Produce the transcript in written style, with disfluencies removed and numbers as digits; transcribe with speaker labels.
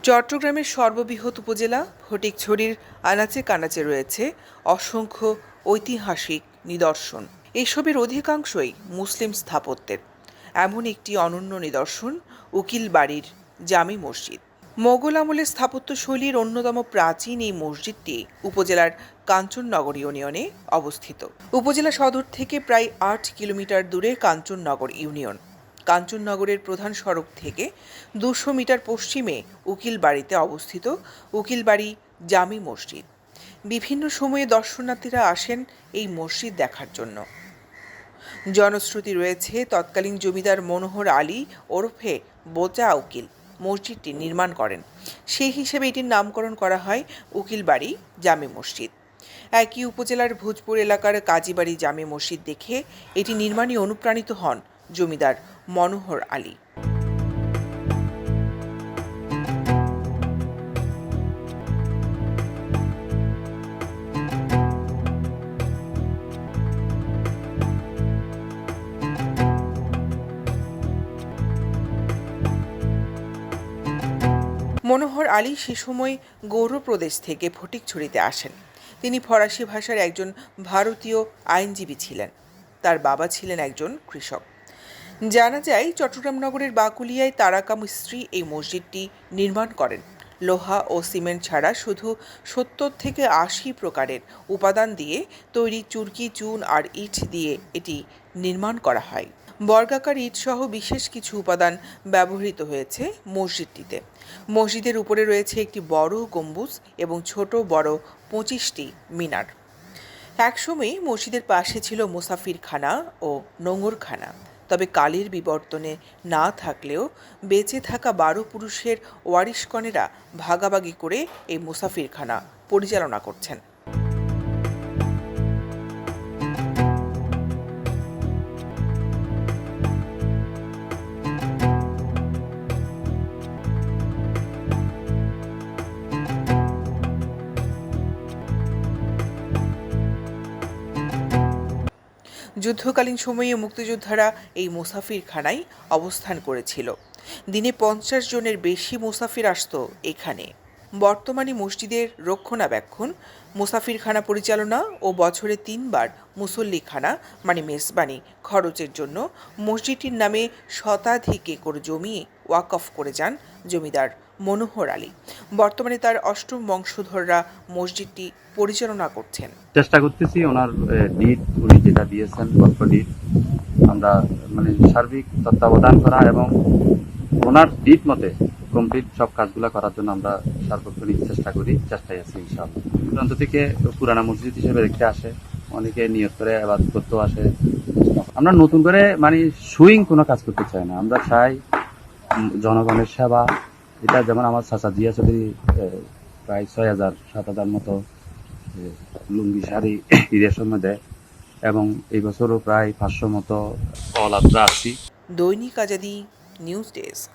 Speaker 1: চট্টগ্রামের সর্ববৃহৎ উপজেলা ফটিকছড়ির আনাচে কানাচে রয়েছে অসংখ্য ঐতিহাসিক নিদর্শন। এসবের অধিকাংশই মুসলিম স্থাপত্যের। এমন একটি অনন্য নিদর্শন উকিলবাড়ির জামি মসজিদ। মোগল আমলের স্থাপত্যশৈলীর অন্যতম প্রাচীন এই মসজিদটি উপজেলার কাঞ্চননগর ইউনিয়নে অবস্থিত। উপজেলা সদর থেকে প্রায় ৮ কিলোমিটার দূরে কাঞ্চননগর ইউনিয়ন। কাঞ্চননগরের প্রধান সড়ক থেকে ২০০ মিটার পশ্চিমে উকিলবাড়িতে অবস্থিত উকিলবাড়ি জামি মসজিদ। বিভিন্ন সময়ে দর্শনার্থীরা আসেন এই মসজিদ দেখার জন্য। জনশ্রুতি রয়েছে তৎকালীন জমিদার মনোহর আলী ওরফে বোচা উকিল মসজিদটি নির্মাণ করেন। সেই হিসেবে এটির নামকরণ করা হয় উকিলবাড়ি জামি মসজিদ। একই উপজেলার ভোজপুর এলাকার কাজীবাড়ি জামি মসজিদ দেখে এটি নির্মাণে অনুপ্রাণিত হন জমিদার মনোহর আলী। মনোহর আলী সে সময় গৌড় প্রদেশ থেকে ফটিকছড়িতে আসেন। তিনি ফরাসি ভাষার একজন ভারতীয় আইনজীবী ছিলেন। তার বাবা ছিলেন একজন কৃষক। জানা যায় চট্টগ্রাম নগরের বাকুলিয়ায় তারাকা মিস্ত্রি এই মসজিদটি নির্মাণ করেন। লোহা ও সিমেন্ট ছাড়া শুধু ৭০ থেকে ৮০ প্রকারের উপাদান দিয়ে তৈরি চুরকি, চুন আর ইট দিয়ে এটি নির্মাণ করা হয়। বর্গাকার ইট সহ বিশেষ কিছু উপাদান ব্যবহৃত হয়েছে মসজিদটিতে। মসজিদের উপরে রয়েছে একটি বড় গম্বুজ এবং ছোট বড় ২৫টি মিনার। একসময় মসজিদের পাশে ছিল মুসাফিরখানা ও নোঙরখানা। তবে কালের বিবর্তনে না থাকলেও বেঁচে থাকা ১২ পুরুষের ওয়ারিশগণেরা ভাগাভাগি করে এই মুসাফিরখানা পরিচালনা করছেন। যুদ্ধকালীন সময়ে মুক্তিযোদ্ধারা এই মুসাফিরখানায় অবস্থান করেছিল। দিনে ৫০ জনের বেশি মুসাফির আসত এখানে। বর্তমানে মসজিদের রক্ষণাবেক্ষণ, মুসাফিরখানা পরিচালনা ও বছরে ৩ বার মুসল্লিখানা মানে মেজবানি খরচের জন্য মসজিদটির নামে শতাধিক একর জমি ওয়াকফ করে যান জমিদার মনোহর আলী। বর্তমানে তার অষ্টম বংশধররা মসজিদটি পরিচালনা করছেন।
Speaker 2: চেষ্টা করতেছি ওনার ডিট উনি যেটা দিয়েছেন গল্প ডিট আমরা মানে সার্বিক তত্ত্বাবধান করা এবং ওনার ডিট মতে কমপ্লিট সব কাজগুলো করার জন্য আমরা সার্বক্ষণিক চেষ্টায় আছি ইনশাআল্লাহ। প্রান্ত থেকে পুরানা মসজিদ হিসেবে দেখতে আসে, অনেকে নিয়ত করে আবার করতেও আসে। আমরা নতুন করে মানে সুইং কোনো কাজ করতে চাই না, আমরা চাই জনগণের সেবা। এটা যেমন আমার চাচা জিয়া চৌধুরী প্রায় ৬,০০০-৭,০০০ মতো লুঙ্গি শাড়ি ঈদের সময় দেয় এবং এই বছরও প্রায় ৫০০ মতো অলাভরা আছি।
Speaker 1: দৈনিক আজাদী নিউজ ডেস্ক।